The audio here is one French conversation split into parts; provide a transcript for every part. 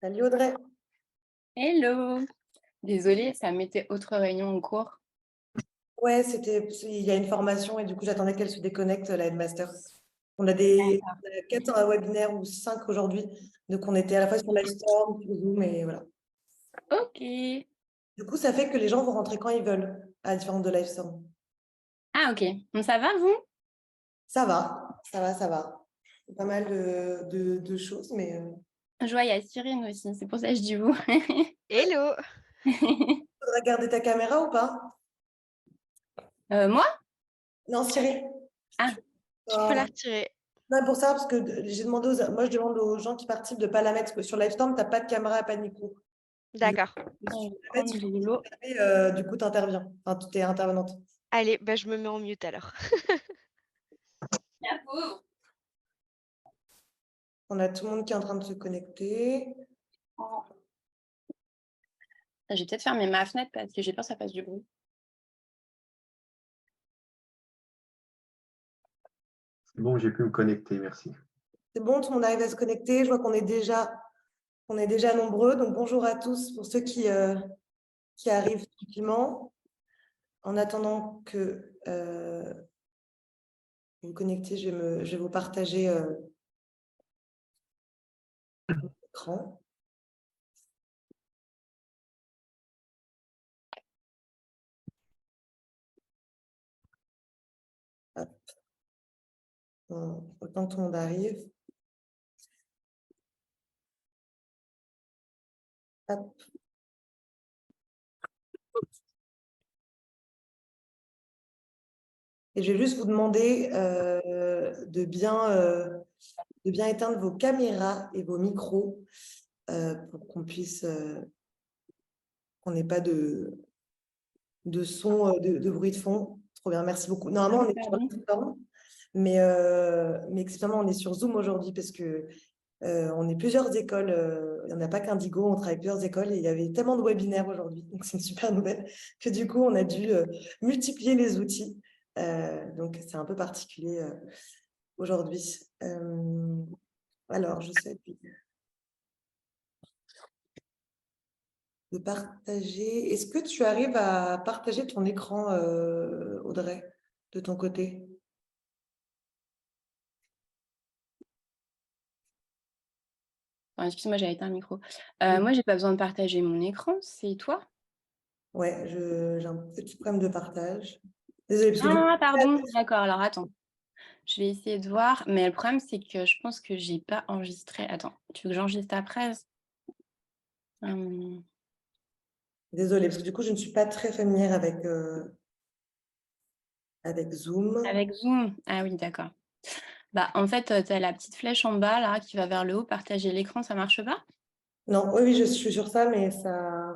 Salut Audrey. Hello! Désolée, ça mettait autre réunion en cours. Ouais, il y a une formation et du coup j'attendais qu'elle se déconnecte, la headmaster. On a 4 webinaires ou 5 aujourd'hui, donc on était à la fois sur Livestorm, sur Zoom et voilà. Ok. Du coup, ça fait que les gens vont rentrer quand ils veulent, à la différence de Livestorm. Ah, ok. Bon, ça va, vous? Ça va, ça va, ça va. Pas mal de choses, mais Je vois, il y a Cyrine aussi, c'est pour ça que je dis vous. Hello! faudra garder ta caméra ou pas? Moi? Non, Cyril. Ah, Tu peux la retirer. Non, pour ça, parce que j'ai demandé moi je demande aux gens qui participent de pas la mettre, parce que sur Livestorm, t'as pas de caméra, pas de micro. Du D'accord. coup, si je tu vais la mets, prendre de l'eau. du coup, tu interviens. Enfin, tu es intervenante. Allez, bah, je me mets en mute alors. La pauvre. On a tout le monde qui est en train de se connecter. Oh. Je vais peut-être fermer ma fenêtre parce que j'ai peur que ça fasse du bruit. Bon, j'ai pu me connecter, merci. C'est bon, tout le monde arrive à se connecter. Je vois qu'on est déjà nombreux. Donc, bonjour à tous pour ceux qui arrivent tranquillement. En attendant que vous vous connectez, je vais vous partager l'écran. Hop. Autant que tout le monde arrive. Hop. Et je vais juste vous demander de bien éteindre vos caméras et vos micros pour qu'on n'ait pas de son, de bruit de fond. Trop bien, merci beaucoup. Normalement, on est sur Pardon. Livestorm, mais exceptionnellement, on est sur Zoom aujourd'hui parce que on est plusieurs écoles. Il n'y en a pas qu'Indigo, on travaille avec plusieurs écoles et il y avait tellement de webinaires aujourd'hui, donc c'est une super nouvelle, que du coup, on a dû multiplier les outils. Donc, c'est un peu particulier aujourd'hui. Alors, je sais de partager. Est-ce que tu arrives à partager ton écran, Audrey, de ton côté? Excuse-moi, j'avais éteint le micro. Oui. Moi, j'ai pas besoin de partager mon écran, c'est toi? Ouais, j'ai un petit problème de partage. Désolée, parce que du coup, Ah, pardon. D'accord, alors attends. Je vais essayer de voir, mais le problème, c'est que je pense que j'ai pas enregistré. Attends, tu veux que j'enregistre après? Hum, désolée, parce que du coup, je ne suis pas très familière avec Zoom. Avec Zoom? Ah oui, d'accord. Bah, en fait, tu as la petite flèche en bas là qui va vers le haut, partager l'écran, ça marche pas? Non, oui, oui, je suis sur ça, mais ça.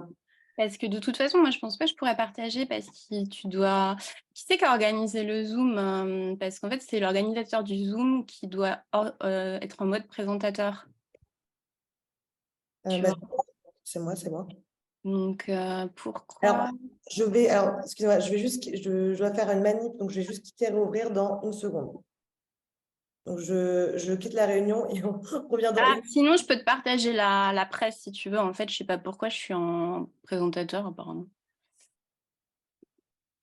Parce que de toute façon, moi je pense pas que je pourrais partager parce que tu dois. Qui c'est qui a organisé le Zoom? Parce qu'en fait, c'est l'organisateur du Zoom qui doit être en mode présentateur. Tu Bah, vois? c'est moi, c'est moi. Donc pourquoi? Alors, excusez-moi, je dois faire une manip, donc je vais juste quitter et rouvrir dans une seconde. Donc, je quitte la réunion et on revient dans Ah, une. sinon, je peux te partager la presse si tu veux. En fait, je sais pas pourquoi je suis en présentateur apparemment.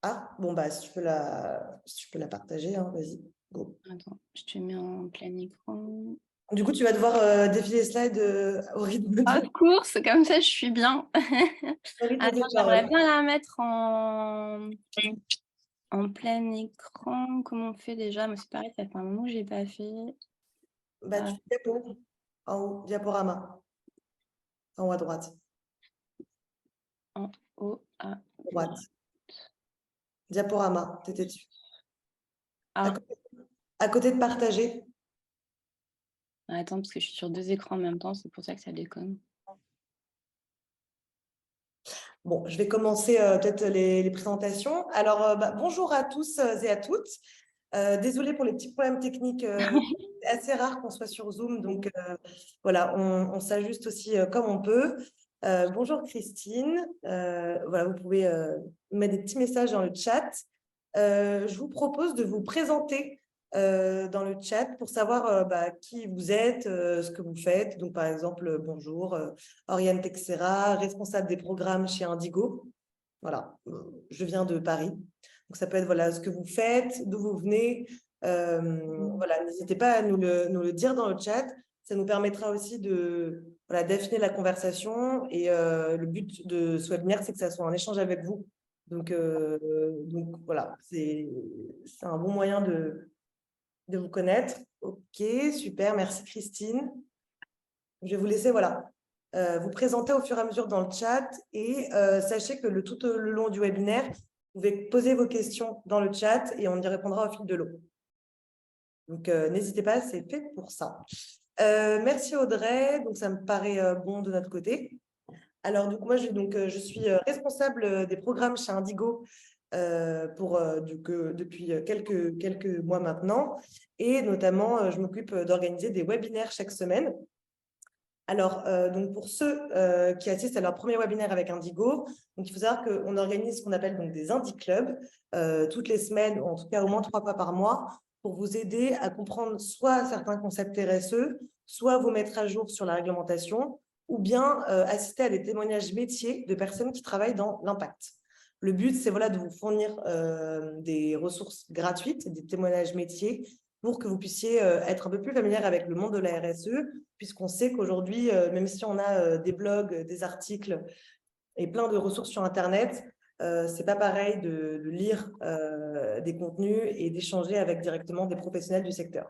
Ah, bon, bah, si tu peux la partager, hein, vas-y, go. Attends, je te mets en plein écran. Du coup, tu vas devoir défiler les slides au rythme Of course, comme ça, je suis bien. au rythme Attends, des j'aimerais paroles. bien la mettre en plein écran. Comment on fait déjà? Mais c'est pareil, ça fait un moment que j'ai pas fait. Bah, Euh, tu diapo, en haut, diaporama, en haut à droite. en haut à Droite. droite. Diaporama, t'étais dessus. À Ah, côté, à côté de partager. attends, parce que je suis sur deux écrans en même temps, c'est pour ça que ça déconne. Bon, je vais commencer peut-être les présentations. Alors, bonjour à tous et à toutes. Désolée pour les petits problèmes techniques. C'est assez rare qu'on soit sur Zoom, donc voilà, on s'ajuste aussi comme on peut. Bonjour Christine. Voilà, vous pouvez mettre des petits messages dans le chat. Je vous propose de vous présenter dans le chat pour savoir qui vous êtes, ce que vous faites. Donc, par exemple, bonjour, Oriane Texera, responsable des programmes chez Indigo. Voilà, je viens de Paris. Donc, ça peut être voilà, ce que vous faites, d'où vous venez. Voilà, n'hésitez pas à nous le dire dans le chat. Ça nous permettra aussi d'affiner la conversation. Et le but de ce webinaire, c'est que ça soit un échange avec vous. Donc voilà, c'est un bon moyen de vous connaître. Ok, super, merci Christine. Je vais vous laisser vous présenter au fur et à mesure dans le chat et sachez que tout le long du webinaire, vous pouvez poser vos questions dans le chat et on y répondra au fil de l'eau. Donc, n'hésitez pas, c'est fait pour ça. Merci Audrey, donc ça me paraît bon de notre côté. Alors, du coup, moi, je suis responsable des programmes chez Indigo depuis quelques mois maintenant. Et notamment, je m'occupe d'organiser des webinaires chaque semaine. Alors, donc pour ceux qui assistent à leur premier webinaire avec Indigo, donc il faut savoir qu'on organise ce qu'on appelle donc des Indi Clubs toutes les semaines, ou en tout cas au moins 3 fois par mois, pour vous aider à comprendre soit certains concepts RSE, soit vous mettre à jour sur la réglementation, ou bien assister à des témoignages métiers de personnes qui travaillent dans l'impact. Le but, c'est de vous fournir des ressources gratuites, des témoignages métiers, pour que vous puissiez être un peu plus familier avec le monde de la RSE, puisqu'on sait qu'aujourd'hui, même si on a des blogs, des articles et plein de ressources sur Internet, c'est pas pareil de lire des contenus et d'échanger avec directement des professionnels du secteur.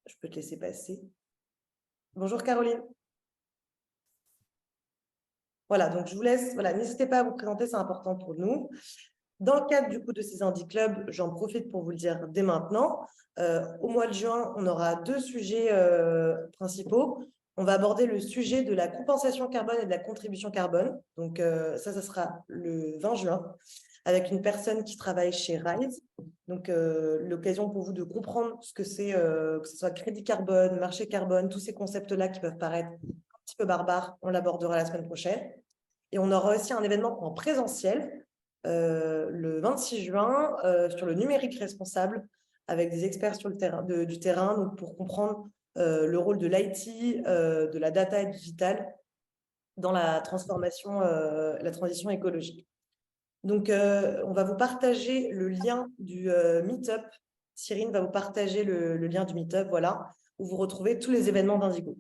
Je peux te laisser passer. Bonjour Caroline. Voilà, donc je vous laisse, n'hésitez pas à vous présenter, c'est important pour nous. Dans le cadre du coup de ces Indi Clubs, j'en profite pour vous le dire dès maintenant. Au mois de juin, on aura 2 sujets principaux. On va aborder le sujet de la compensation carbone et de la contribution carbone. Donc ça sera le 20 juin, avec une personne qui travaille chez Rise. Donc l'occasion pour vous de comprendre ce que c'est, que ce soit crédit carbone, marché carbone, tous ces concepts-là qui peuvent paraître un petit peu barbares, on l'abordera la semaine prochaine. Et on aura aussi un événement en présentiel, le 26 juin sur le numérique responsable avec des experts sur le terrain, du terrain donc pour comprendre le rôle de l'IT, de la data et du digital dans la transformation, la transition écologique. Donc, on va vous partager le lien du Meetup. Cyrine va vous partager le lien du Meetup, où vous retrouvez tous les événements d'Indigo.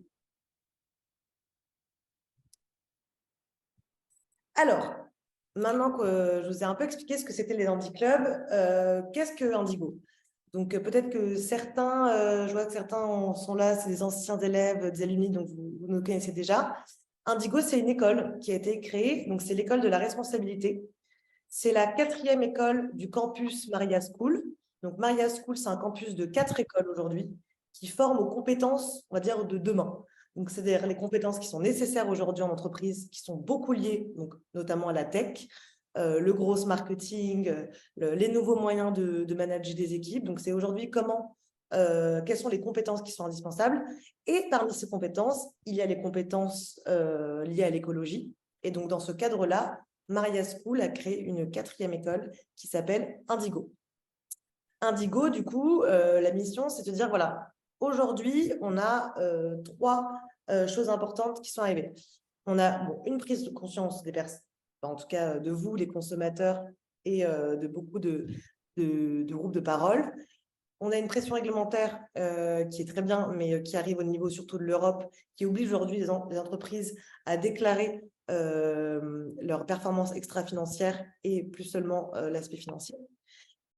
Alors, maintenant que je vous ai un peu expliqué ce que c'était les Indi Clubs, qu'est-ce que Indigo? Donc, peut-être que certains, je vois que certains sont là, c'est des anciens élèves, des alumni, donc vous nous connaissez déjà. Indigo, c'est une école qui a été créée, donc c'est l'école de la responsabilité. C'est la 4e école du campus Maria School. Donc, Maria School, c'est un campus de 4 écoles aujourd'hui qui forment aux compétences, on va dire, de demain. Donc, c'est-à-dire les compétences qui sont nécessaires aujourd'hui en entreprise, qui sont beaucoup liées, donc, notamment à la tech, le gros marketing, les nouveaux moyens de manager des équipes. Donc, c'est aujourd'hui quelles sont les compétences qui sont indispensables. Et parmi ces compétences, il y a les compétences liées à l'écologie. Et donc, dans ce cadre-là, Maria School a créé une 4e école qui s'appelle Indigo. Indigo, du coup, la mission, c'est de dire, aujourd'hui, on a 3 choses importantes qui sont arrivées. On a une prise de conscience des personnes, en tout cas de vous, les consommateurs, et de beaucoup de groupes de parole. On a une pression réglementaire qui est très bien, mais qui arrive au niveau surtout de l'Europe, qui oblige aujourd'hui les entreprises à déclarer leur performance extra-financière et plus seulement l'aspect financier.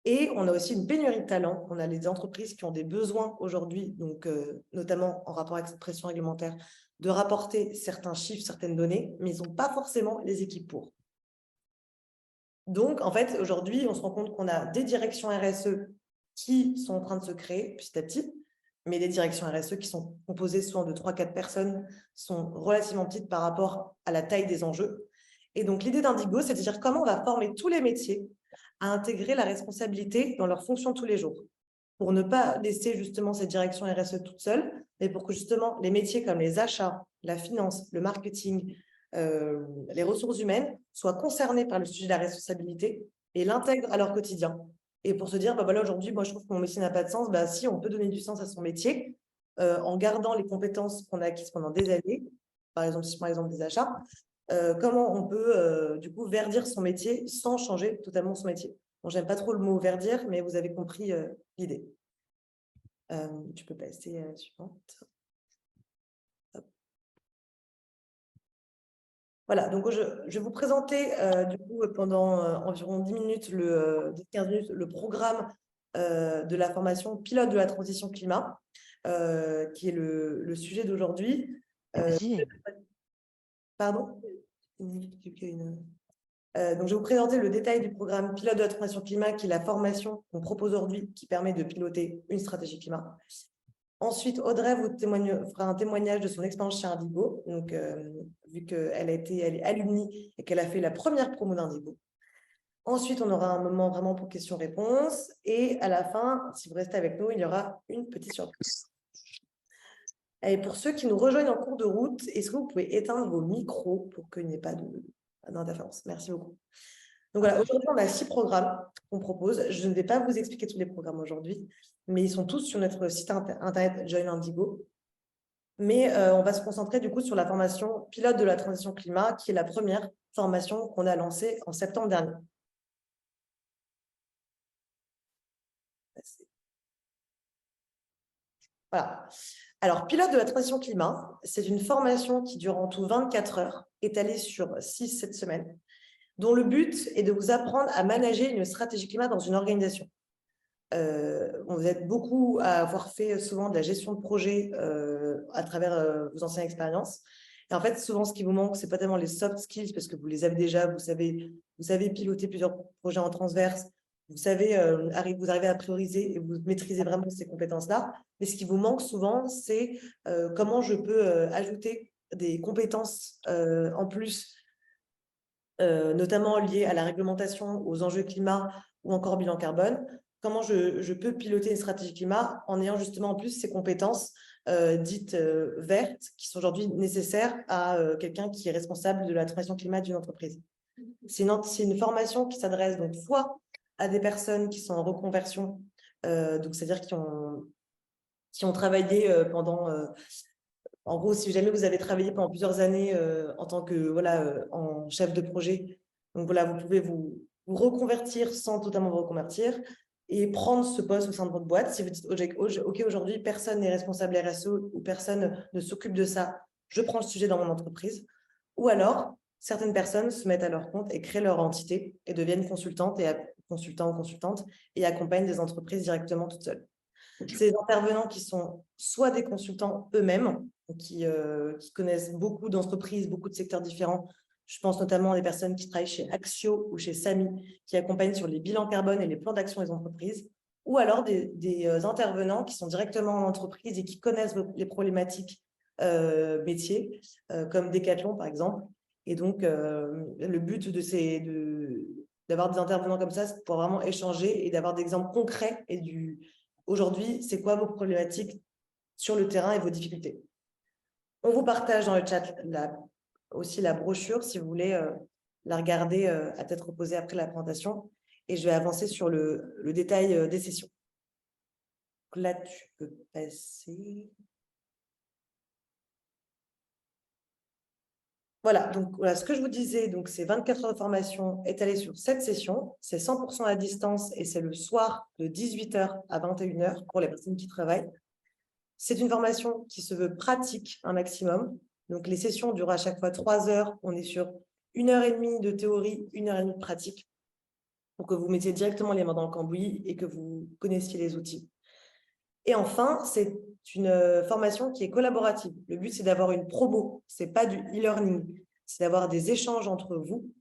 Et on a aussi une pénurie de talent. On a les entreprises qui ont des besoins aujourd'hui, donc notamment en rapport avec cette pression réglementaire, de rapporter certains chiffres, certaines données, mais ils n'ont pas forcément les équipes pour. Donc, en fait, aujourd'hui, on se rend compte qu'on a des directions RSE qui sont en train de se créer petit à petit, mais les directions RSE qui sont composées souvent de 3-4 personnes sont relativement petites par rapport à la taille des enjeux. Et donc, l'idée d'Indigo, c'est de dire comment on va former tous les métiers à intégrer la responsabilité dans leur fonction tous les jours, pour ne pas laisser justement cette direction RSE toute seule, mais pour que justement les métiers comme les achats, la finance, le marketing, les ressources humaines soient concernés par le sujet de la responsabilité et l'intègrent à leur quotidien. et pour se dire, bah, voilà, aujourd'hui, moi, je trouve que mon métier n'a pas de sens. Bah, si, on peut donner du sens à son métier en gardant les compétences qu'on a acquises pendant des années. Par exemple, si je prends l'exemple des achats, comment on peut, du coup, verdir son métier sans changer totalement son métier. Bon, j'aime pas trop le mot verdir, mais vous avez compris l'idée. Tu peux passer à la suivante. Hop. Voilà, donc je vais vous présenter du coup pendant environ 10 minutes, 15 minutes, le programme de la formation pilote de la transition climat, qui est le sujet d'aujourd'hui. Vas-y. Pardon? Donc, je vais vous présenter le détail du programme pilote de la transition climat, qui est la formation qu'on propose aujourd'hui, qui permet de piloter une stratégie climat. Ensuite, Audrey vous fera un témoignage de son expérience chez Indigo, donc, vu qu'elle est alumni et qu'elle a fait la première promo d'Indigo. Ensuite, on aura un moment vraiment pour questions-réponses. Et à la fin, si vous restez avec nous, il y aura une petite surprise. Et pour ceux qui nous rejoignent en cours de route, est-ce que vous pouvez éteindre vos micros pour qu'il n'y ait pas d'interférence? Merci beaucoup. Donc voilà, aujourd'hui, on a 6 programmes qu'on propose. Je ne vais pas vous expliquer tous les programmes aujourd'hui, mais ils sont tous sur notre site internet Join Indigo. Mais on va se concentrer du coup sur la formation pilote de la transition climat, qui est la première formation qu'on a lancée en septembre dernier. Voilà. Alors, pilote de la transition climat, c'est une formation qui dure en tout 24 heures, étalée sur 6-7 semaines, dont le but est de vous apprendre à manager une stratégie climat dans une organisation. Vous êtes beaucoup à avoir fait souvent de la gestion de projet à travers vos anciennes expériences. Et en fait, souvent, ce qui vous manque, ce n'est pas tellement les soft skills, parce que vous les avez déjà, vous savez piloter plusieurs projets en transverse, vous arrivez à prioriser et vous maîtrisez vraiment ces compétences-là. Mais ce qui vous manque souvent, c'est comment je peux ajouter des compétences en plus, notamment liées à la réglementation, aux enjeux climat ou encore bilan carbone. Comment je peux piloter une stratégie climat en ayant justement en plus ces compétences dites vertes qui sont aujourd'hui nécessaires à quelqu'un qui est responsable de la transition climat d'une entreprise. C'est une formation qui s'adresse donc soit à des personnes qui sont en reconversion, donc c'est-à-dire qui ont travaillé pendant... en gros, si jamais vous avez travaillé pendant plusieurs années en tant que en chef de projet, donc voilà, vous pouvez vous reconvertir sans totalement vous reconvertir et prendre ce poste au sein de votre boîte. Si vous dites, OK, aujourd'hui, personne n'est responsable RSE ou personne ne s'occupe de ça, je prends le sujet dans mon entreprise. Ou alors, certaines personnes se mettent à leur compte et créent leur entité et deviennent consultants ou consultantes et accompagnent des entreprises directement toutes seules. Ces intervenants qui sont soit des consultants eux-mêmes, qui connaissent beaucoup d'entreprises, beaucoup de secteurs différents. Je pense notamment à des personnes qui travaillent chez Axio ou chez Samy, qui accompagnent sur les bilans carbone et les plans d'action des entreprises, ou alors des intervenants qui sont directement en entreprise et qui connaissent les problématiques métiers, comme Decathlon par exemple. Et donc, le but d'avoir des intervenants comme ça, c'est de pouvoir vraiment échanger et d'avoir des exemples concrets et aujourd'hui, c'est quoi vos problématiques sur le terrain et vos difficultés. On vous partage dans le chat aussi la brochure si vous voulez la regarder à tête reposée après la présentation. Et je vais avancer sur le détail des sessions. Donc là, tu peux passer. Voilà, donc voilà ce que je vous disais, donc c'est 24 heures de formation étalées sur 7 sessions, c'est 100% à distance et c'est le soir de 18h à 21h pour les personnes qui travaillent. C'est une formation qui se veut pratique un maximum, donc les sessions durent à chaque fois 3 heures, on est sur 1h30 de théorie, 1h30 de pratique, pour que vous mettiez directement les mains dans le cambouis et que vous connaissiez les outils. Et enfin, c'est une formation qui est collaborative. Le but, c'est d'avoir une promo. Ce n'est pas du e-learning. C'est d'avoir des échanges entre vous.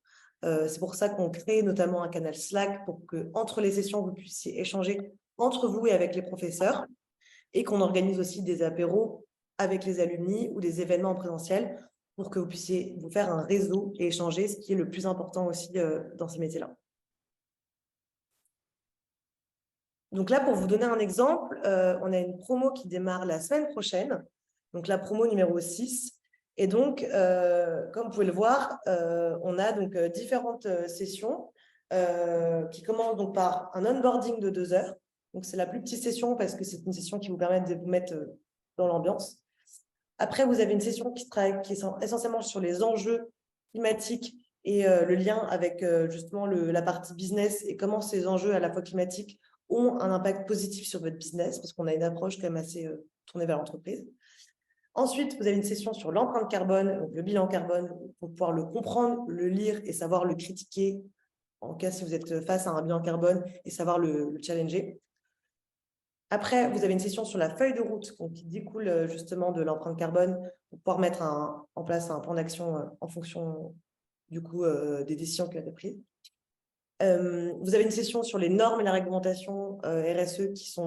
C'est pour ça qu'on crée notamment un canal Slack pour qu'entre les sessions, vous puissiez échanger entre vous et avec les professeurs et qu'on organise aussi des apéros avec les alumni ou des événements en présentiel pour que vous puissiez vous faire un réseau et échanger, ce qui est le plus important aussi dans ces métiers-là. Donc là, pour vous donner un exemple, on a une promo qui démarre la semaine prochaine, donc la promo numéro 6. Et donc, comme vous pouvez le voir, on a donc différentes sessions qui commence donc par un onboarding de 2 heures. Donc, c'est la plus petite session parce que c'est une session qui vous permet de vous mettre dans l'ambiance. Après, vous avez une session qui est essentiellement sur les enjeux climatiques et le lien avec justement la partie business et comment ces enjeux à la fois climatiques ont un impact positif sur votre business, parce qu'on a une approche quand même assez tournée vers l'entreprise. Ensuite, vous avez une session sur l'empreinte carbone, donc le bilan carbone, pour pouvoir le comprendre, le lire et savoir le critiquer en cas si vous êtes face à un bilan carbone et savoir le challenger. Après, vous avez une session sur la feuille de route donc, qui découle justement de l'empreinte carbone pour pouvoir mettre en place un plan d'action en fonction du coup des décisions que vous avez prises. Vous avez une session sur les normes et la réglementation RSE qui est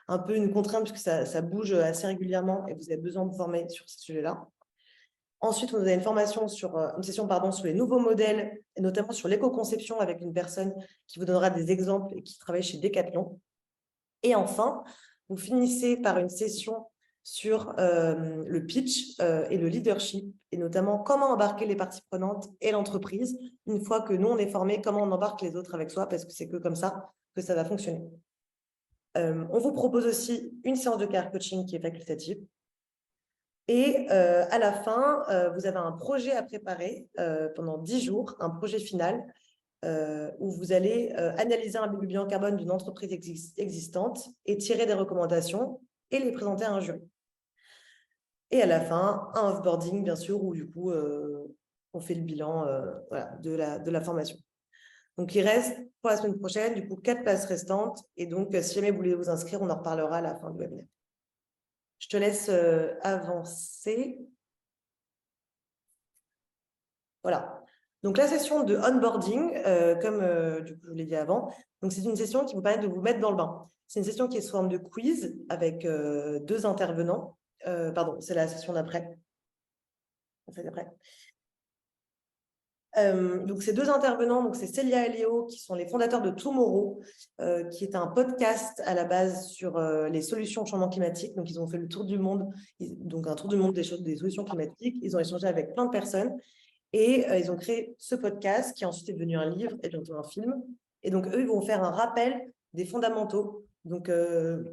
un peu une contrainte puisque ça bouge assez régulièrement et vous avez besoin de vous former sur ce sujet-là. Ensuite, vous avez une session sur les nouveaux modèles, et notamment sur l'éco-conception avec une personne qui vous donnera des exemples et qui travaille chez Decathlon. Et enfin, vous finissez par une session sur le pitch et le leadership, et notamment comment embarquer les parties prenantes et l'entreprise. Une fois que nous, on est formés, comment on embarque les autres avec soi, parce que c'est que comme ça que ça va fonctionner. On vous propose aussi une séance de career coaching qui est facultative. Et à la fin, vous avez un projet à préparer pendant 10 jours, un projet final, où vous allez analyser un bilan carbone d'une entreprise existante et tirer des recommandations et les présenter à un jury. Et à la fin, un offboarding, bien sûr, où du coup, on fait le bilan de la formation. Donc, il reste pour la semaine prochaine, du coup, 4 places restantes. Et donc, si jamais vous voulez vous inscrire, on en reparlera à la fin du webinaire. Je te laisse avancer. Voilà. Donc, la session de onboarding, comme du coup, je vous l'ai dit avant, donc c'est une session qui vous permet de vous mettre dans le bain. C'est une session qui est sous forme de quiz avec 2 intervenants. Pardon, c'est la session d'après. Donc, ces 2 intervenants, donc c'est Célia et Léo, qui sont les fondateurs de Tomorrow, qui est un podcast à la base sur les solutions au changement climatique. Donc, ils ont fait le tour du monde, donc un tour du monde des solutions climatiques. Ils ont échangé avec plein de personnes et ils ont créé ce podcast qui ensuite est devenu un livre et bientôt un film. Et donc, eux, ils vont faire un rappel des fondamentaux, donc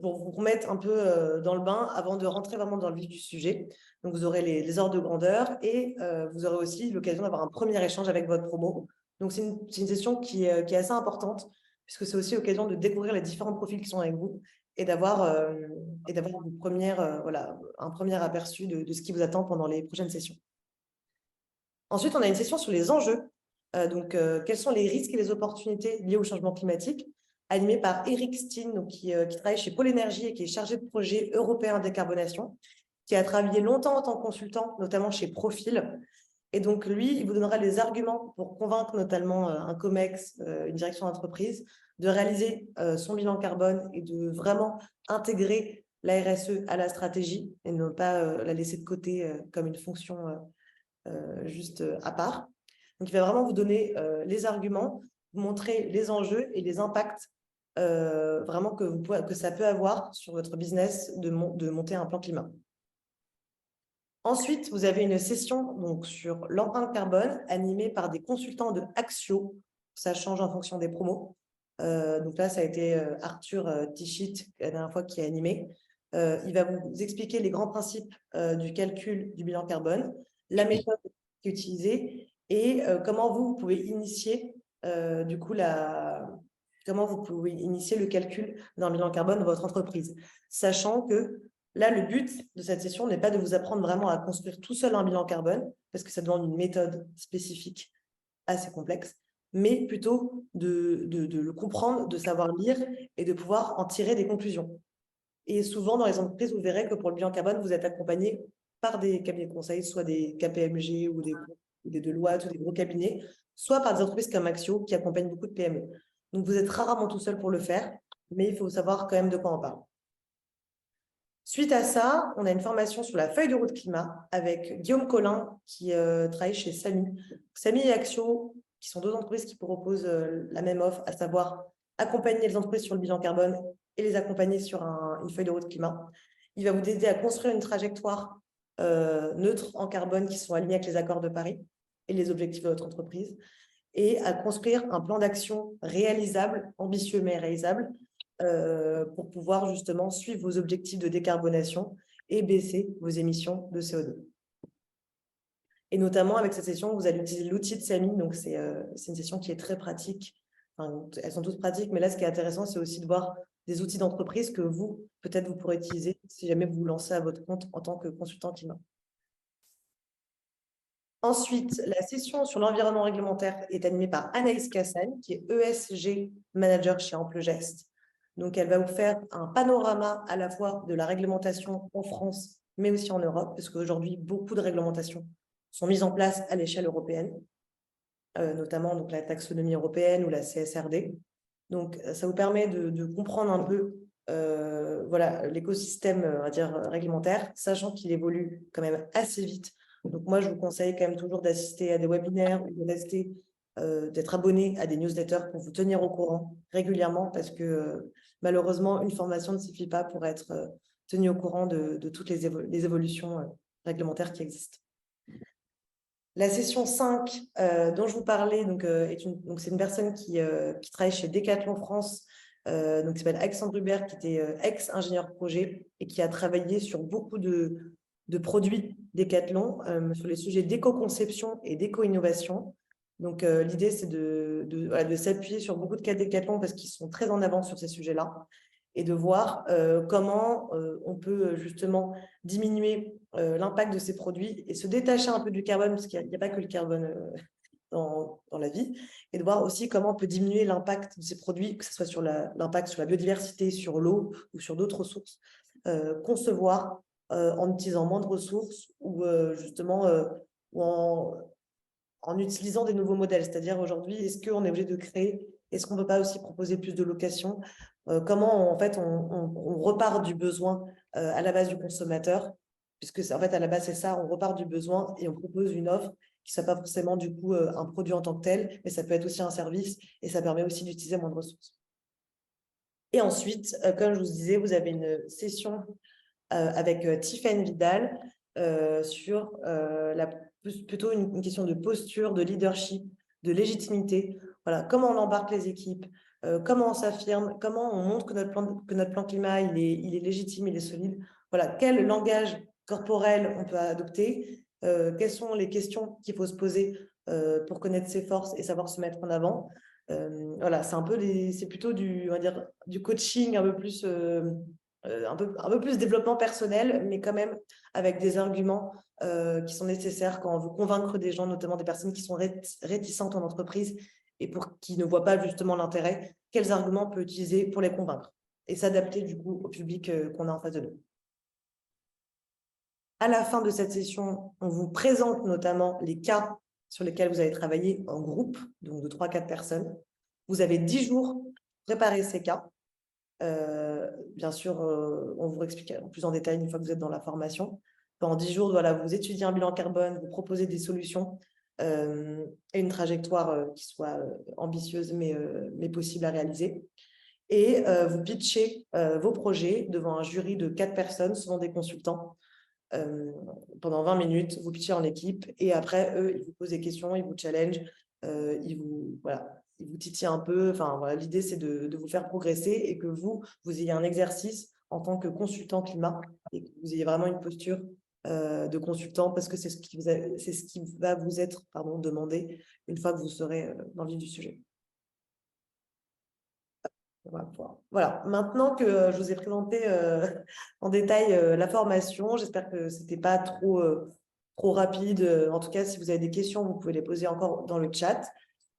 pour vous remettre un peu dans le bain avant de rentrer vraiment dans le vif du sujet. Donc, vous aurez les ordres de grandeur et vous aurez aussi l'occasion d'avoir un premier échange avec votre promo. Donc, c'est une session qui est assez importante puisque c'est aussi l'occasion de découvrir les différents profils qui sont avec vous et d'avoir un premier aperçu de ce qui vous attend pendant les prochaines sessions. Ensuite, on a une session sur les enjeux. Quels sont les risques et les opportunités liées au changement climatique, animée par Eric Steen, donc, qui travaille chez Pôle Énergie et qui est chargé de projet européen de décarbonation, qui a travaillé longtemps en tant que consultant, notamment chez Profil. Et donc, lui, il vous donnera les arguments pour convaincre notamment un COMEX, une direction d'entreprise, de réaliser son bilan carbone et de vraiment intégrer la RSE à la stratégie et ne pas la laisser de côté comme une fonction juste à part. Donc, il va vraiment vous donner les arguments, vous montrer les enjeux et les impacts vraiment que ça peut avoir sur votre business de monter un plan climat. Ensuite, vous avez une session donc, sur l'empreinte carbone animée par des consultants de Axio. Ça change en fonction des promos. Donc là, ça a été Arthur Tichit, la dernière fois, qui a animé. Il va vous expliquer les grands principes du calcul du bilan carbone, la méthode qui est utilisée et comment vous pouvez initier comment vous pouvez initier le calcul d'un bilan carbone dans votre entreprise, sachant que là, le but de cette session n'est pas de vous apprendre vraiment à construire tout seul un bilan carbone, parce que ça demande une méthode spécifique assez complexe, mais plutôt de le comprendre, de savoir lire et de pouvoir en tirer des conclusions. Et souvent, dans les entreprises, vous verrez que pour le bilan carbone, vous êtes accompagné par des cabinets de conseil, soit des KPMG ou des Deloitte ou des gros cabinets, soit par des entreprises comme Axio qui accompagnent beaucoup de PME. Donc, vous êtes rarement tout seul pour le faire, mais il faut savoir quand même de quoi on parle. Suite à ça, on a une formation sur la feuille de route climat avec Guillaume Collin qui travaille chez Samy. Samy et Axio, qui sont 2 entreprises qui proposent la même offre, à savoir accompagner les entreprises sur le bilan carbone et les accompagner sur une feuille de route climat. Il va vous aider à construire une trajectoire neutre en carbone qui sont alignés avec les accords de Paris et les objectifs de votre entreprise. et à construire un plan d'action réalisable, ambitieux mais réalisable, pour pouvoir justement suivre vos objectifs de décarbonation et baisser vos émissions de CO2. Et notamment avec cette session, vous allez utiliser l'outil de Samy, donc c'est une session qui est très pratique. Enfin, elles sont toutes pratiques, mais là, ce qui est intéressant, c'est aussi de voir des outils d'entreprise que vous, peut-être, vous pourrez utiliser si jamais vous vous lancez à votre compte en tant que consultant climat. Ensuite, la session sur l'environnement réglementaire est animée par Anaïs Cassagne, qui est ESG Manager chez Amplegest. Donc, elle va vous faire un panorama à la fois de la réglementation en France, mais aussi en Europe, parce qu'aujourd'hui, beaucoup de réglementations sont mises en place à l'échelle européenne, notamment donc, la taxonomie européenne ou la CSRD. Donc, ça vous permet de comprendre un peu voilà, l'écosystème on va dire, réglementaire, sachant qu'il évolue quand même assez vite. Donc, moi, je vous conseille quand même toujours d'assister à des webinaires ou de rester, d'être abonné à des newsletters pour vous tenir au courant régulièrement parce que malheureusement, une formation ne suffit pas pour être tenu au courant de toutes les évolutions réglementaires qui existent. La session 5 dont je vous parlais, donc, c'est une personne qui travaille chez Decathlon France, donc, qui s'appelle Alexandre Hubert, qui était ex-ingénieur projet et qui a travaillé sur beaucoup de produits Decathlon sur les sujets d'éco-conception et d'éco-innovation. Donc, l'idée, c'est de s'appuyer sur beaucoup de cas Decathlon parce qu'ils sont très en avance sur ces sujets-là et de voir comment on peut justement diminuer l'impact de ces produits et se détacher un peu du carbone, parce qu'il n'y a pas que le carbone dans la vie, et de voir aussi comment on peut diminuer l'impact de ces produits, que ce soit sur l'impact sur la biodiversité, sur l'eau ou sur d'autres ressources. Concevoir en utilisant moins de ressources ou justement ou en utilisant des nouveaux modèles. C'est-à-dire aujourd'hui, est-ce qu'on est obligé de créer, est-ce qu'on ne peut pas aussi proposer plus de location comment en fait on repart du besoin à la base du consommateur, puisque en fait à la base c'est ça, on repart du besoin et on propose une offre qui ne soit pas forcément du coup un produit en tant que tel, mais ça peut être aussi un service et ça permet aussi d'utiliser moins de ressources. Et ensuite, comme je vous disais, vous avez une session avec Tiffaine Vidal sur plutôt une question de posture, de leadership, de légitimité. Voilà, comment on embarque les équipes, comment on s'affirme, comment on montre que notre plan climat il est légitime, il est solide. Voilà, quel langage corporel on peut adopter, quelles sont les questions qu'il faut se poser pour connaître ses forces et savoir se mettre en avant. Voilà, c'est plutôt on va dire, du coaching un peu plus un peu plus développement personnel, mais quand même avec des arguments qui sont nécessaires quand on veut convaincre des gens, notamment des personnes qui sont réticentes en entreprise et qui ne voient pas justement l'intérêt, quels arguments on peut utiliser pour les convaincre et s'adapter du coup au public qu'on a en face de nous. À la fin de cette session, on vous présente notamment les cas sur lesquels vous avez travaillé en groupe, donc de 3-4 personnes. Vous avez 10 jours pour préparer ces cas. Bien sûr, on vous explique plus en détail une fois que vous êtes dans la formation. Pendant 10 jours, voilà, vous étudiez un bilan carbone, vous proposez des solutions et une trajectoire qui soit ambitieuse mais possible à réaliser. Et vous pitchez vos projets devant un jury de 4 personnes, souvent des consultants, pendant 20 minutes, vous pitchez en équipe et après, eux, ils vous posent des questions, ils vous challengent, ils vous titillent un peu. Enfin, voilà, l'idée, c'est de vous faire progresser et que vous ayez un exercice en tant que consultant climat et que vous ayez vraiment une posture de consultant parce que c'est ce qui va vous être demandé une fois que vous serez dans le vif du sujet. Voilà, maintenant que je vous ai présenté en détail la formation, j'espère que ce n'était pas trop rapide. En tout cas, si vous avez des questions, vous pouvez les poser encore dans le chat.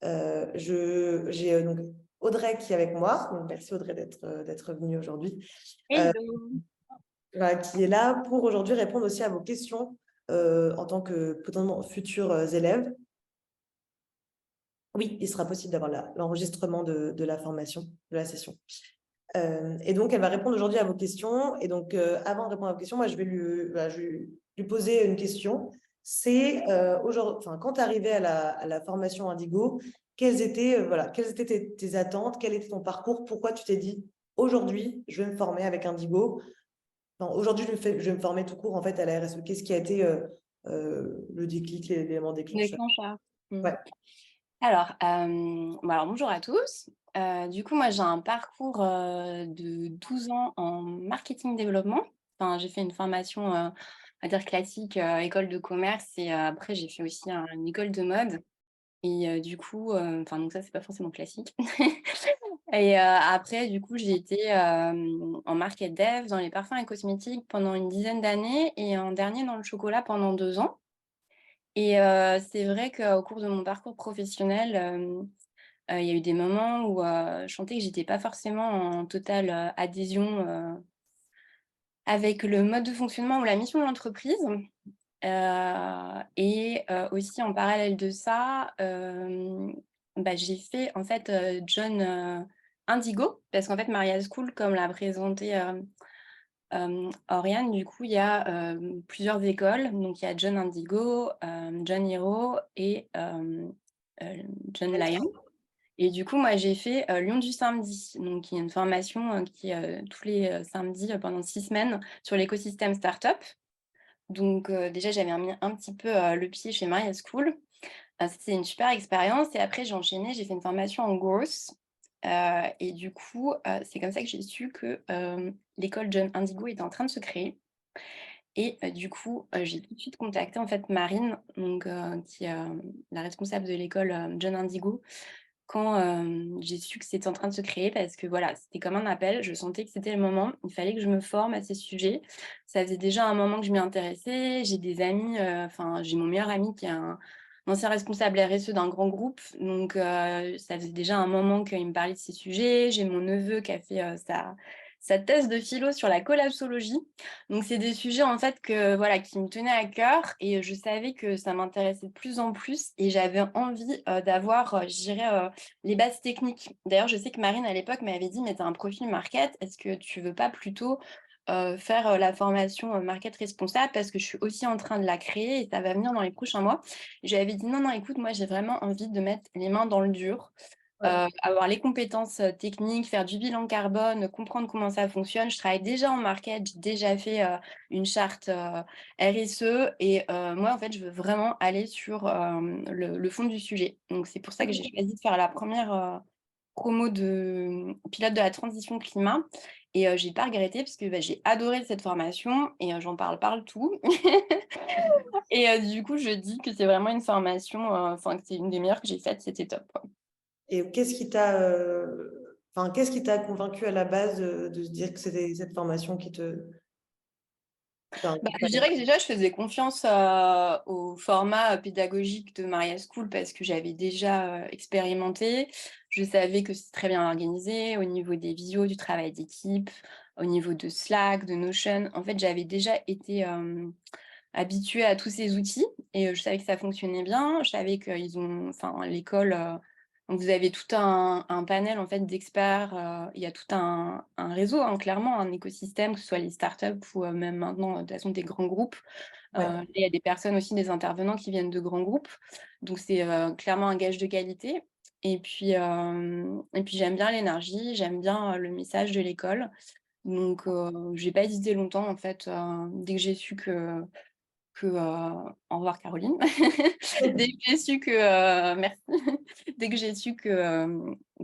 J'ai donc Audrey qui est avec moi. Donc, merci Audrey d'être venue aujourd'hui. Voilà, qui est là pour aujourd'hui répondre aussi à vos questions en tant que potentiellement futurs élèves. Oui, il sera possible d'avoir l'enregistrement de la formation, de la session. Et donc, elle va répondre aujourd'hui à vos questions. Et donc, avant de répondre à vos questions, moi, je vais lui poser une question. C'est, quand tu es arrivé à la formation Indigo, quelles étaient tes attentes? Quel était ton parcours? Pourquoi tu t'es dit, aujourd'hui, je vais me former avec Indigo? Aujourd'hui, je vais me former tout court en fait, à la RSE. Qu'est-ce qui a été le déclic, l'élément déclencheur? Déclencheur. Ouais. Alors bonjour à tous. Du coup, moi, j'ai un parcours de 12 ans en marketing développement. Enfin, j'ai fait une formation, on va dire classique, école de commerce et après j'ai fait aussi une école de mode et du coup, enfin donc ça, c'est pas forcément classique et après du coup, j'ai été, en market dev dans les parfums et cosmétiques pendant une dizaine d'années et en dernier dans le chocolat pendant 2 ans et c'est vrai qu'au cours de mon parcours professionnel, il y a eu des moments où, je sentais que j'étais pas forcément en totale, adhésion, avec le mode de fonctionnement ou la mission de l'entreprise. Aussi en parallèle de ça, j'ai fait en fait, John, Indigo parce qu'en fait Maria School comme l'a présenté, Oriane, du coup il y a, plusieurs écoles. Donc il y a John Indigo, John Hero et John Lion. Et du coup, moi, j'ai fait, Lyon du samedi, donc qui est une formation, qui est, tous les, samedis, pendant 6 semaines sur l'écosystème startup. Donc déjà, j'avais mis un petit peu, le pied chez Maria School. C'était une super expérience et après j'ai enchaîné, j'ai fait une formation en growth, et du coup, c'est comme ça que j'ai su que, l'école John Indigo était en train de se créer et du coup, j'ai tout de suite contacté en fait Marine, donc qui est, la responsable de l'école, John Indigo quand, j'ai su que c'était en train de se créer parce que voilà, c'était comme un appel. Je sentais que c'était le moment. Il fallait que je me forme à ces sujets. Ça faisait déjà un moment que je m'y intéressais. J'ai des amis, enfin, j'ai mon meilleur ami qui est un ancien responsable RSE d'un grand groupe. Donc, ça faisait déjà un moment qu'il me parlait de ces sujets. J'ai mon neveu qui a fait, sa thèse de philo sur la collapsologie. Donc, c'est des sujets en fait que voilà, qui me tenaient à cœur et je savais que ça m'intéressait de plus en plus et j'avais envie, d'avoir, je dirais, les bases techniques. D'ailleurs, je sais que Marine, à l'époque, m'avait dit: «Mais tu as un profil market, est-ce que tu veux pas plutôt, faire, la formation, market responsable? Parce que je suis aussi en train de la créer et ça va venir dans les prochains mois». Je lui avais dit: «Non, non, écoute, moi, j'ai vraiment envie de mettre les mains dans le dur, Ouais. avoir les compétences, techniques, faire du bilan carbone, comprendre comment ça fonctionne». Je travaille déjà en market, j'ai déjà fait, une charte, RSE et moi, en fait, je veux vraiment aller sur, le fond du sujet. Donc c'est pour ça que j'ai choisi de faire la première promo de pilote de la transition climat et j'ai pas regretté parce que, j'ai adoré cette formation et j'en parle partout et du coup, je dis que c'est vraiment une formation, enfin, que c'est une des meilleures que j'ai faites, c'était top, quoi. Et qu'est-ce qui t'a convaincu à la base de se dire que c'était cette formation Je dirais que déjà, je faisais confiance, au format, pédagogique de Maria School parce que j'avais déjà, expérimenté. Je savais que c'était très bien organisé au niveau des visios, du travail d'équipe, au niveau de Slack, de Notion. En fait, j'avais déjà été, habituée à tous ces outils et je savais que ça fonctionnait bien. Je savais qu'ils ont enfin l'école, donc vous avez tout un panel en fait d'experts, il y a tout un réseau, hein, clairement, un écosystème, que ce soit les startups ou même maintenant, de toute façon des grands groupes. Ouais. Il y a des personnes aussi, des intervenants qui viennent de grands groupes, donc c'est, clairement un gage de qualité et puis j'aime bien l'énergie, j'aime bien, le message de l'école, donc j'ai pas hésité longtemps en fait, dès que j'ai su au revoir Caroline. Dès que j'ai su que, merci. Dès que j'ai su que,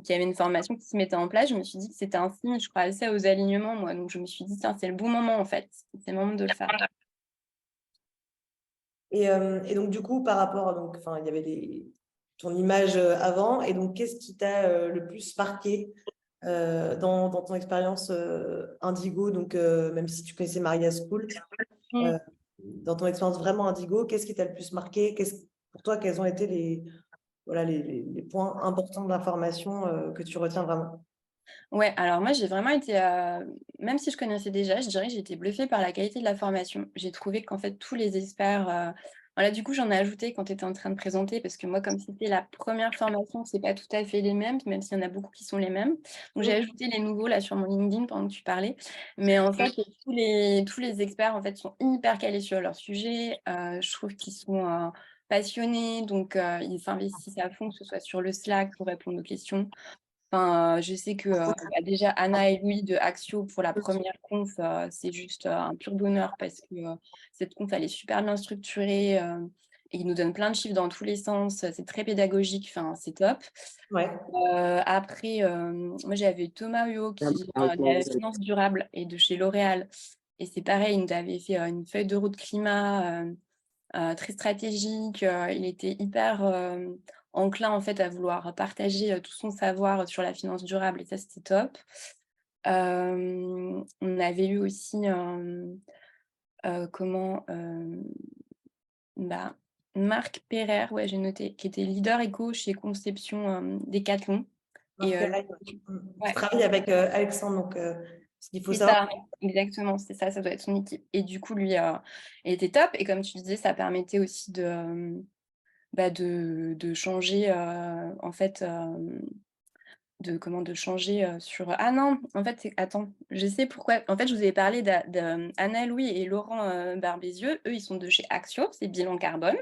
qu'il y avait une formation qui se mettait en place, je me suis dit que c'était un signe, je crois assez aux alignements moi, donc je me suis dit: «Tiens, c'est le bon moment en fait, c'est le moment de le faire». Et donc, du coup, par rapport enfin, il y avait ton image avant, et donc, qu'est-ce qui t'a le plus marqué dans ton expérience Indigo, donc même si tu connaissais Maria School, Mmh. euh, dans ton expérience vraiment Indigo, qu'est-ce qui t'a le plus marqué? Pour toi, quels ont été voilà, les points importants de la formation que tu retiens vraiment? Ouais, alors moi j'ai vraiment été, même si je connaissais déjà, je dirais que j'ai été bluffée par la qualité de la formation. J'ai trouvé qu'en fait tous les experts, voilà du coup j'en ai ajouté quand tu étais en train de présenter parce que moi comme c'était la première formation, c'est pas tout à fait les mêmes, même s'il y en a beaucoup qui sont les mêmes. Donc j'ai ajouté les nouveaux là sur mon LinkedIn pendant que tu parlais. Mais en fait, tous les experts en fait sont hyper calés sur leur sujet. Je trouve qu'ils sont, passionnés, donc ils s'investissent à fond, que ce soit sur le Slack pour répondre aux questions. Enfin, je sais que, déjà Anna et Louis de Axio pour la première conf, c'est juste, un pur bonheur parce que, cette conf elle est super bien structurée, et il nous donne plein de chiffres dans tous les sens. C'est très pédagogique, enfin, c'est top. Ouais. Après, moi, j'avais Thomas Huot qui vient de la finance durable et de chez L'Oréal. Et c'est pareil, il nous avait fait une feuille de route climat très stratégique. Il était hyper enclin, en fait, à vouloir partager tout son savoir sur la finance durable. Et ça, c'était top. On avait eu aussi Marc Pereire, ouais, j'ai noté, qui était leader éco chez Conception Decathlon. Marc Et Perret, qui ouais, travaille avec Alexandre, donc ce qu'il faut c'est savoir. ça, exactement, c'est ça, ça doit être son équipe. Et du coup, lui, il était top. Et comme tu disais, ça permettait aussi de changer, en fait, de changer sur. Ah non, en fait, attends, je sais pourquoi. En fait, je vous avais parlé d'Anna Louis et Laurent Barbézieux. Eux, ils sont de chez Axio, c'est bilan carbone.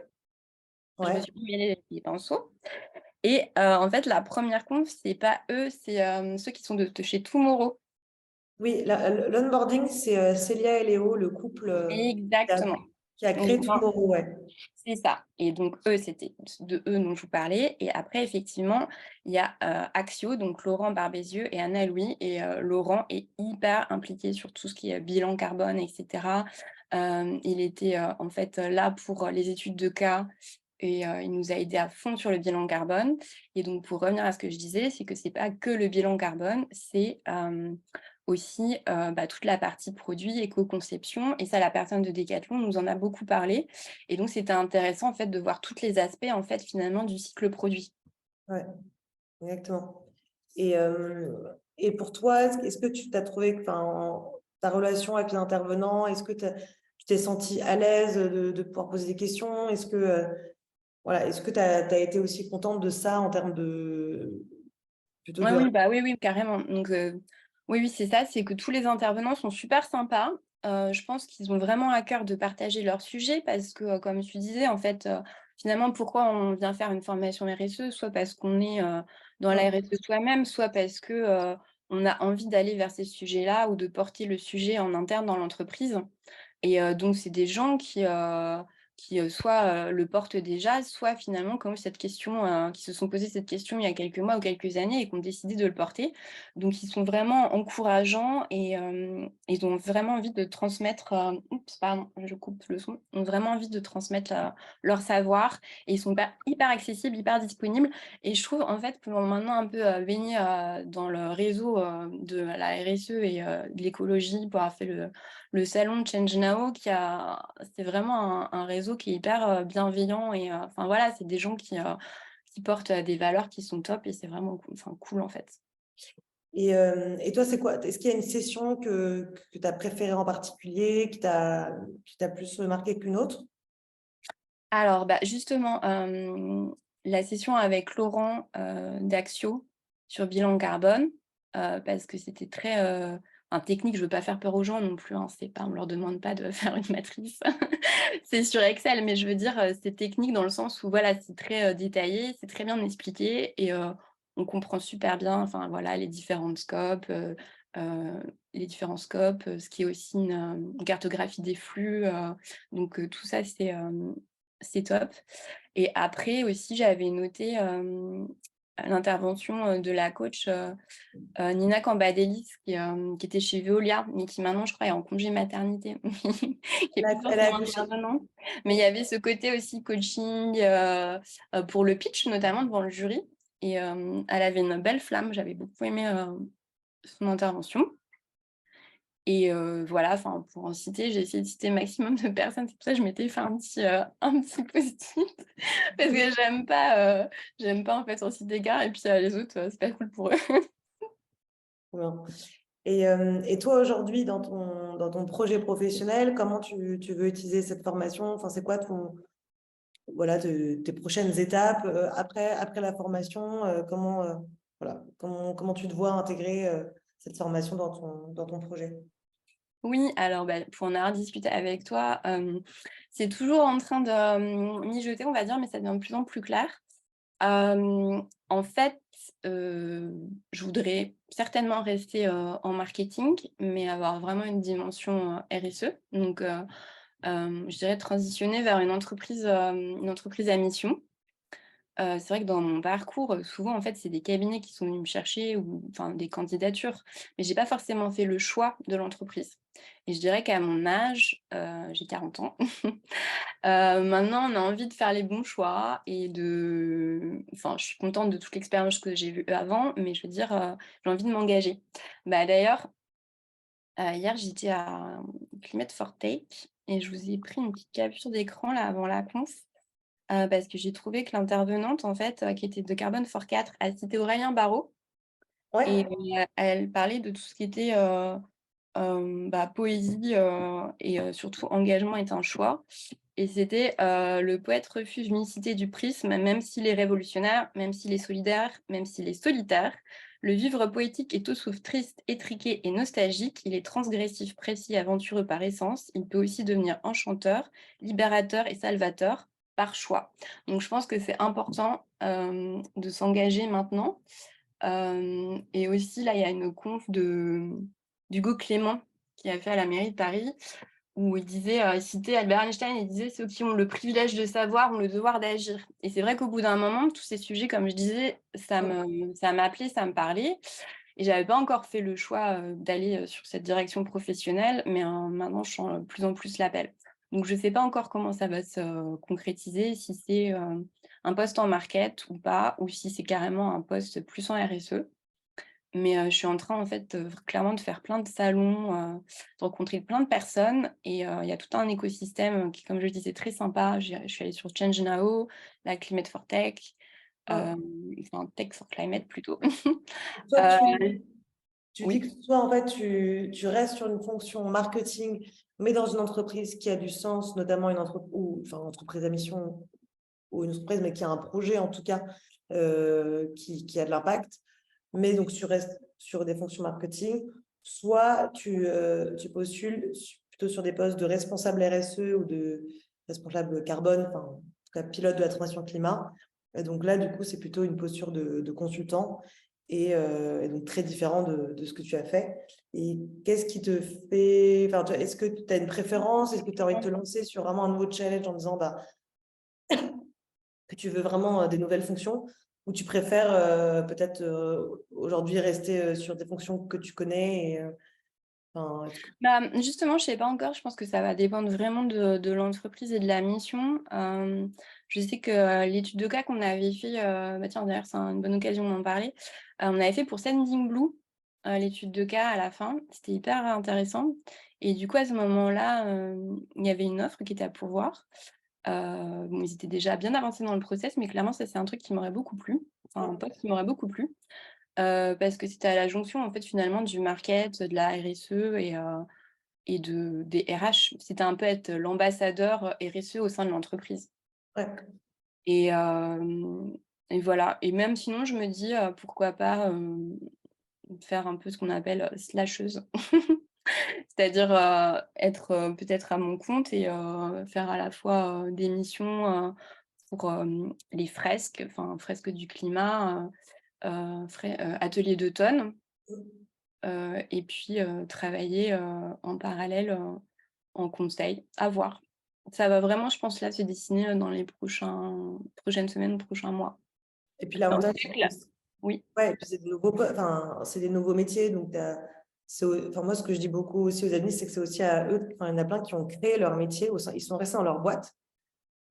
Je me Ouais. suis mêlée les pinceaux. Et en fait, la première conf, c'est pas eux, c'est ceux qui sont de chez Tomorrow. Oui, l'onboarding, c'est Célia et Léo, le couple qui a, Exactement. qui a créé Donc, Tomorrow, ouais. c'est ça. Et donc, eux, c'était de eux dont je vous parlais. Et après, effectivement, il y a Axio, donc Laurent Barbézieux et Anna Louis. Et Laurent est hyper impliqué sur tout ce qui est bilan carbone, etc. Il était en fait là pour les études de cas. Et il nous a aidés à fond sur le bilan carbone. Et donc, pour revenir à ce que je disais, c'est que c'est pas que le bilan carbone, c'est aussi toute la partie produit, éco-conception. Et ça, la personne de Decathlon nous en a beaucoup parlé. Et donc, c'était intéressant en fait de voir tous les aspects en fait finalement du cycle produit. Ouais, exactement. Et, et pour toi, est-ce que tu t'as trouvé, enfin, ta relation avec l'intervenant, est-ce que tu t'es senti à l'aise de pouvoir poser des questions? Est-ce que voilà, est-ce que tu as été aussi contente de ça en termes de plutôt Ouais, de. oui, bah oui, oui, carrément. Donc, oui, oui, c'est ça, c'est que tous les intervenants sont super sympas. Je pense qu'ils ont vraiment à cœur de partager leur sujet parce que, comme tu disais, en fait, finalement, pourquoi on vient faire une formation RSE? Soit parce qu'on est dans la RSE soi-même, soit parce que on a envie d'aller vers ces sujets-là ou de porter le sujet en interne dans l'entreprise. Et donc, c'est des gens qui soit le portent déjà, soit finalement qui ont eu cette question, qui se sont posé cette question il y a quelques mois ou quelques années et qui ont décidé de le porter. Donc, ils sont vraiment encourageants et ils ont vraiment envie de transmettre, oups, pardon, je coupe le son, ont vraiment envie de transmettre leur savoir et ils sont hyper accessibles, hyper disponibles. Et je trouve en fait que maintenant un peu baigner dans le réseau de la RSE et de l'écologie pour avoir fait le salon de Change Now, c'est vraiment un réseau qui est hyper bienveillant et enfin voilà, c'est des gens qui portent des valeurs qui sont top et c'est vraiment cool en fait. Et toi, c'est quoi? Est-ce qu'il y a une session que tu as préférée en particulier, qui t'a plus marqué qu'une autre? Alors justement, la session avec Laurent d'Axio sur bilan carbone, parce que c'était très technique, je veux pas faire peur aux gens non plus, hein, c'est pas, on leur demande pas de faire une matrice, c'est sur Excel, mais je veux dire, c'est technique dans le sens où voilà, c'est très détaillé, c'est très bien expliqué et on comprend super bien, enfin voilà, les différents scopes, ce qui est aussi une cartographie des flux, donc tout ça, c'est top. Et après aussi, j'avais noté l'intervention de la coach Nina Cambadelis qui était chez Veolia, mais qui maintenant, je crois, est en congé maternité, qui est plus Elle a forcément accouché. intervenante. Mais il y avait ce côté aussi coaching pour le pitch, notamment devant le jury. Et elle avait une belle flamme, j'avais beaucoup aimé son intervention. Et voilà, enfin, pour en citer, j'ai essayé de citer maximum de personnes. C'est pour ça que je m'étais fait un petit post-it parce que j'aime pas en fait en citer qu'un et puis les autres, c'est pas cool pour eux. Bien. Et toi, aujourd'hui, dans ton projet professionnel, comment tu veux utiliser cette formation? Enfin, c'est quoi voilà, tes prochaines étapes après la formation? Voilà, comment tu te vois intégrer cette formation dans ton projet? Oui, alors pour en avoir discuté avec toi, c'est toujours en train de mijoter, on va dire, mais ça devient de plus en plus clair. En fait, je voudrais certainement rester en marketing, mais avoir vraiment une dimension RSE. Donc, je dirais transitionner vers une entreprise à mission. C'est vrai que dans mon parcours, souvent, en fait, c'est des cabinets qui sont venus me chercher ou enfin des candidatures, mais j'ai pas forcément fait le choix de l'entreprise et je dirais qu'à mon âge, j'ai 40 ans, maintenant on a envie de faire les bons choix et enfin, je suis contente de toute l'expérience que j'ai vue avant, mais je veux dire, j'ai envie de m'engager. Bah, d'ailleurs, hier, j'étais à Climate for Take et je vous ai pris une petite capture d'écran là avant la conf. Parce que j'ai trouvé que l'intervenante, en fait, qui était de Carbone for 4, elle citait Aurélien Barraud et Ouais, elle parlait de tout ce qui était, poésie, et surtout engagement est un choix et c'était, «Le poète refuse l'unicité du prisme, même s'il est révolutionnaire, même s'il est solidaire, même s'il est solitaire. Le vivre poétique est tout sauf triste, étriqué et nostalgique. Il est transgressif, précis, aventureux par essence. Il peut aussi devenir enchanteur, libérateur et salvateur, par choix». Donc je pense que c'est important, de s'engager maintenant. Et aussi là, il y a une conf d'Hugo Clément qui a fait à la mairie de Paris où il disait, il citait Albert Einstein, il disait: «Ceux qui ont le privilège de savoir ont le devoir d'agir» et c'est vrai qu'au bout d'un moment, tous ces sujets, comme je disais, ça m'appelait, ça me parlait et j'avais pas encore fait le choix, d'aller, sur cette direction professionnelle, mais maintenant je sens de plus en plus l'appel. Donc je sais pas encore comment ça va se concrétiser, si c'est, un poste en market ou pas, ou si c'est carrément un poste plus en RSE. Mais je suis en train, en fait, clairement de faire plein de salons, de rencontrer plein de personnes et il y a tout un écosystème qui, comme je le disais, très sympa. Je suis allée sur Change Now, la Climate for Tech, ouais. enfin Tech for Climate plutôt. Toi, Heu, tu dis oui. que soit en fait tu restes sur une fonction marketing, mais dans une entreprise qui a du sens, notamment une entreprise ou enfin entreprise à mission ou une entreprise, mais qui a un projet en tout cas qui a de l'impact. Mais donc tu restes sur des fonctions marketing, soit tu postules plutôt sur des postes de responsable RSE ou de responsable carbone, enfin en tout cas pilote de la transition climat. Et donc là, du coup, c'est plutôt une posture de consultant et donc très différent de ce que tu as fait. Et qu'est-ce qui te fait, enfin, est-ce que tu as une préférence? Est-ce que tu as envie de te lancer sur vraiment un nouveau challenge en disant bah, que tu veux vraiment des nouvelles fonctions ou tu préfères peut-être aujourd'hui rester sur des fonctions que tu connais et, enfin, Bah, justement, je sais pas encore, je pense que ça va dépendre vraiment de l'entreprise et de la mission. Je sais que, l'étude de cas qu'on avait fait, bah, tiens d'ailleurs c'est une bonne occasion d'en parler. On avait fait pour Sending Blue, l'étude de cas à la fin, c'était hyper intéressant et du coup à ce moment-là, il y avait une offre qui était à pourvoir. Bon ils étaient déjà bien avancés dans le process, mais clairement ça c'est un truc qui m'aurait beaucoup plu, enfin un poste qui m'aurait beaucoup plu. Parce que c'était à la jonction, en fait, finalement, du market, de la RSE et des RH. C'était un peu être l'ambassadeur RSE au sein de l'entreprise ouais. et voilà et même sinon, je me dis, pourquoi pas, faire un peu ce qu'on appelle, slasheuse. C'est-à-dire, être, peut-être à mon compte et faire à la fois, des missions, pour, les fresques, enfin, fresques du climat, atelier d'automne. Et puis, travailler, en parallèle, en conseil, à voir. Ça va vraiment, je pense, là, se dessiner, dans les prochaines semaines, prochains mois. Et puis En tout l'avantage, cas, c'est que oui. ouais, et puis c'est des nouveaux, enfin, c'est des nouveaux métiers. Donc, enfin, moi, ce que je dis beaucoup aussi aux amis, c'est que c'est aussi à eux, enfin, il y en a plein qui ont créé leur métier, ils sont restés dans leur boîte.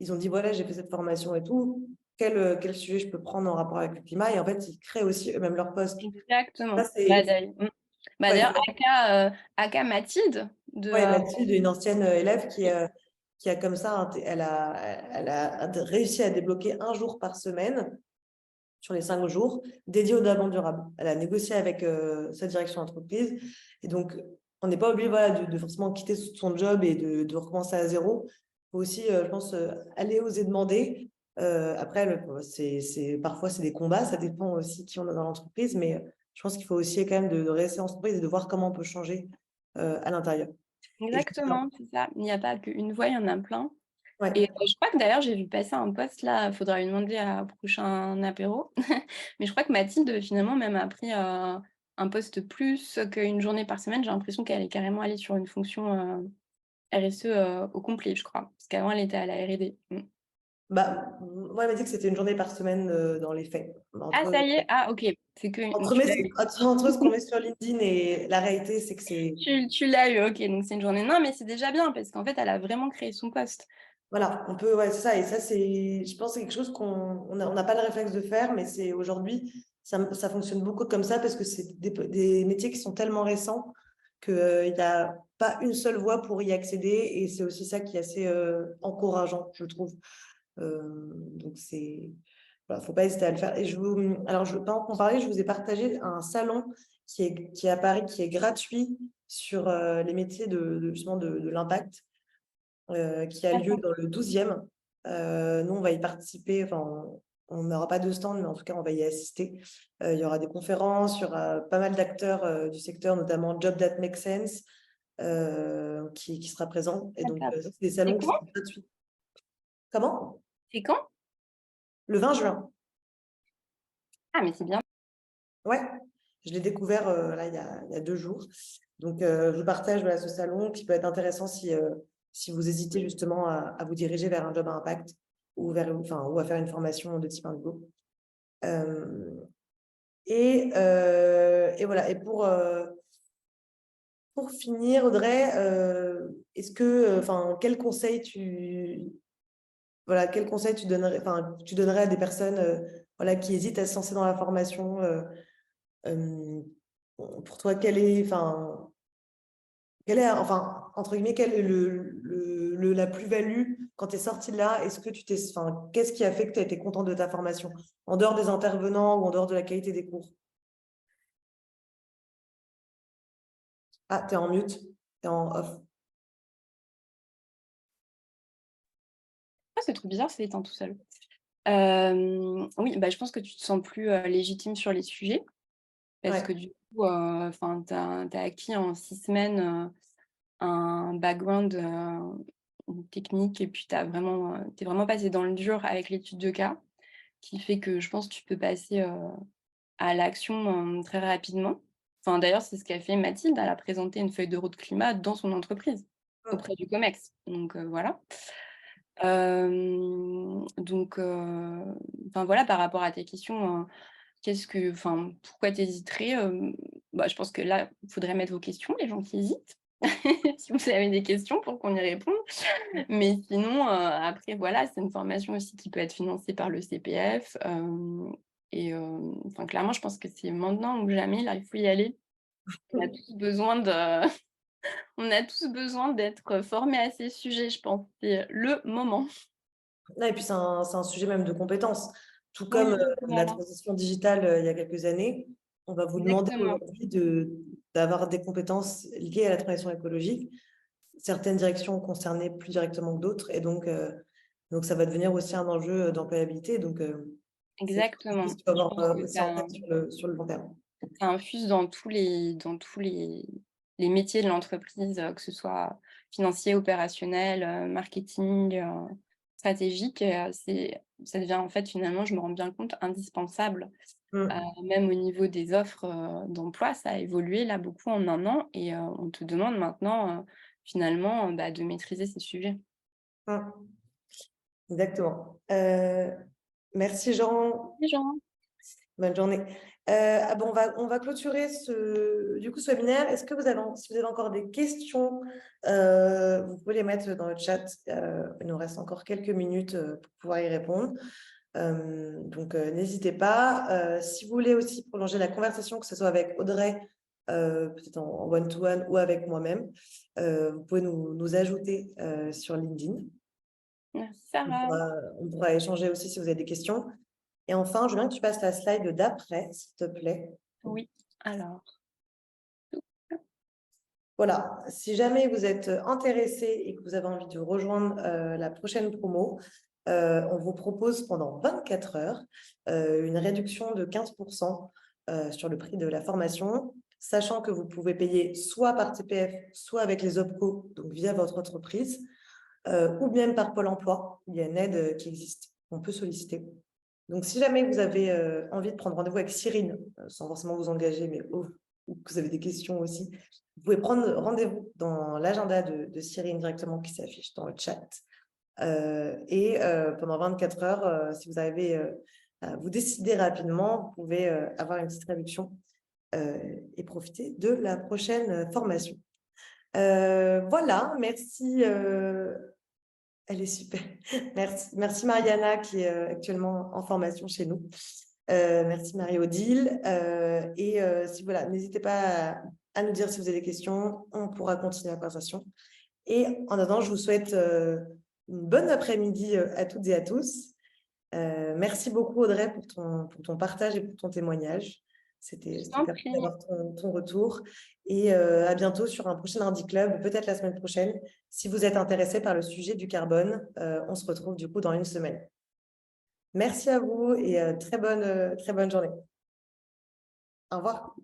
Ils ont dit, voilà, j'ai fait cette formation et tout. Quel sujet je peux prendre en rapport avec le climat? Et en fait, ils créent aussi eux-mêmes leur poste. Ça, Exactement. c'est Bah, ouais, d'ailleurs, Aka Mathilde de, ouais, Mathilde, une ancienne élève qui a comme ça, elle a réussi à débloquer un jour par semaine sur les 5 jours dédiés au développement durable. Elle a négocié avec sa direction d'entreprise. Et donc, on n'est pas obligé voilà, de forcément quitter son job et de recommencer à zéro. Il faut aussi, je pense, aller oser demander. Après, parfois, c'est des combats. Ça dépend aussi qui on a dans l'entreprise. Mais je pense qu'il faut aussi quand même de rester en entreprise et de voir comment on peut changer à l'intérieur. Et exactement, c'est ça. Il n'y a pas qu'une voie, il y en a plein. Et ouais. je crois que d'ailleurs, j'ai vu passer un post là, il faudra lui demander à prochain apéro. Mais je crois que Mathilde, finalement, même a pris, un poste plus qu'une journée par semaine. J'ai l'impression qu'elle est carrément allée sur une fonction, RSE au complet, je crois, parce qu'avant, elle était à la R&D. Bah, moi, elle m'a dit que c'était une journée par semaine dans les faits. Ah, ça y est, ah, ok, c'est que tu l'as eu. Entre ce qu'on met sur LinkedIn et la réalité, c'est que c'est... Tu l'as eu, ok, donc c'est une journée. Non, mais c'est déjà bien, parce qu'en fait, elle a vraiment créé son poste. Voilà, on peut, ouais, c'est ça. Et ça, je pense que c'est quelque chose qu'on n'a pas le réflexe de faire, mais c'est aujourd'hui, ça fonctionne beaucoup comme ça parce que c'est des métiers qui sont tellement récents qu'il n'y a pas une seule voie pour y accéder. Et c'est aussi ça qui est assez encourageant, je trouve. Donc, voilà, faut pas hésiter à le faire. Et alors, pendant qu'on parlait, je vous ai partagé un salon qui est à Paris, qui est gratuit sur les métiers justement de l'impact. Qui a lieu dans le 12e. Nous, on va y participer. Enfin, on n'aura pas de stand, mais en tout cas, on va y assister. Il y aura des conférences, il y aura pas mal d'acteurs du secteur, notamment Job That Makes Sense, qui sera présent. Et donc, ça, c'est des salons qui sont gratuits. Comment? C'est quand? Le 20 juin. Ah, mais c'est bien. Ouais, je l'ai découvert là, il y a 2 jours. Donc, je vous partage voilà, ce salon qui peut être intéressant si vous hésitez justement à vous diriger vers un job à impact ou à faire une formation de type Indigo. Et voilà. Et pour finir, Audrey, est-ce que, quel conseil quel conseil tu donnerais à des personnes voilà, qui hésitent à se lancer dans la formation pour toi, quel est, entre guillemets, quelle est la plus-value quand tu es sorti de là? Qu'est-ce qui a fait que tu as été contente de ta formation, en dehors des intervenants ou en dehors de la qualité des cours? Ah, tu es en mute, tu es en off. Ah, c'est trop bizarre, ça éteint tout seul. Oui, bah, je pense que tu te sens plus légitime sur les sujets. Parce que du coup, tu as acquis en 6 semaines un background technique et puis tu es vraiment passé dans le dur avec l'étude de cas, qui fait que je pense que tu peux passer à l'action très rapidement. Enfin, d'ailleurs, c'est ce qu'a fait Mathilde. Elle a présenté une feuille de route climat dans son entreprise, auprès du COMEX. Donc voilà. Donc, voilà, par rapport à tes questions, pourquoi tu hésiterais? Je pense que là, il faudrait mettre vos questions, les gens qui hésitent, si vous avez des questions pour qu'on y réponde. Mais sinon, après, voilà, c'est une formation aussi qui peut être financée par le CPF. Clairement, je pense que c'est maintenant ou jamais, là, il faut y aller. On a tous besoin on a tous besoin d'être formés à ces sujets, je pense. C'est le moment. Et puis, c'est un sujet même de compétences. Tout Oui, comme la voilà. transition digitale il y a quelques années, on va vous demander Exactement. aujourd'hui d'avoir des compétences liées à la transition écologique. Certaines directions concernées plus directement que d'autres. Et donc, ça va devenir aussi un enjeu d'employabilité. Donc, c'est quelque chose Exactement. qu'il faut Je avoir pense que aussi en tête sur le long terme. ça infuse dans tous les métiers de l'entreprise, que ce soit financier, opérationnel, marketing, stratégique. Ça devient en fait, finalement, je me rends bien compte, indispensable. Même au niveau des offres d'emploi, ça a évolué là beaucoup en 1 an et on te demande maintenant, finalement, de maîtriser ces sujets. Hum, Exactement. Merci Jean. Les gens. Bonne journée. On va clôturer ce webinaire. Est-ce que si vous avez encore des questions, vous pouvez les mettre dans le chat. Il nous reste encore quelques minutes pour pouvoir y répondre. Donc, n'hésitez pas. Si vous voulez aussi prolonger la conversation, que ce soit avec Audrey, peut-être en one-to-one ou avec moi-même, vous pouvez nous ajouter sur LinkedIn. Merci Sarah. On pourra échanger aussi si vous avez des questions. Et enfin, je veux bien que tu passes la slide d'après, s'il te plaît. Oui, alors. Voilà, si jamais vous êtes intéressé et que vous avez envie de rejoindre la prochaine promo, on vous propose pendant 24 heures une réduction de 15% sur le prix de la formation, sachant que vous pouvez payer soit par TPF, soit avec les OPCO, donc via votre entreprise, ou bien par Pôle emploi. Il y a une aide qui existe, on peut solliciter. Donc, si jamais vous avez envie de prendre rendez-vous avec Cyrine, sans forcément vous engager, mais ou que vous avez des questions aussi, vous pouvez prendre rendez-vous dans l'agenda de Cyrine directement qui s'affiche dans le chat. Pendant 24 heures, si vous arrivez à vous décider rapidement, vous pouvez avoir une petite réduction et profiter de la prochaine formation. Voilà, merci. Elle est super. Merci Mariana qui est actuellement en formation chez nous. Merci Marie-Odile. Voilà, n'hésitez pas à nous dire si vous avez des questions. On pourra continuer la conversation. Et en attendant, je vous souhaite une bonne après-midi à toutes et à tous. Merci beaucoup Audrey pour ton partage et pour ton témoignage. C'était permis d'avoir ton retour. Et à bientôt sur un prochain Indie Club, peut-être la semaine prochaine. Si vous êtes intéressé par le sujet du carbone, on se retrouve du coup dans une semaine. Merci à vous et très bonne journée. Au revoir.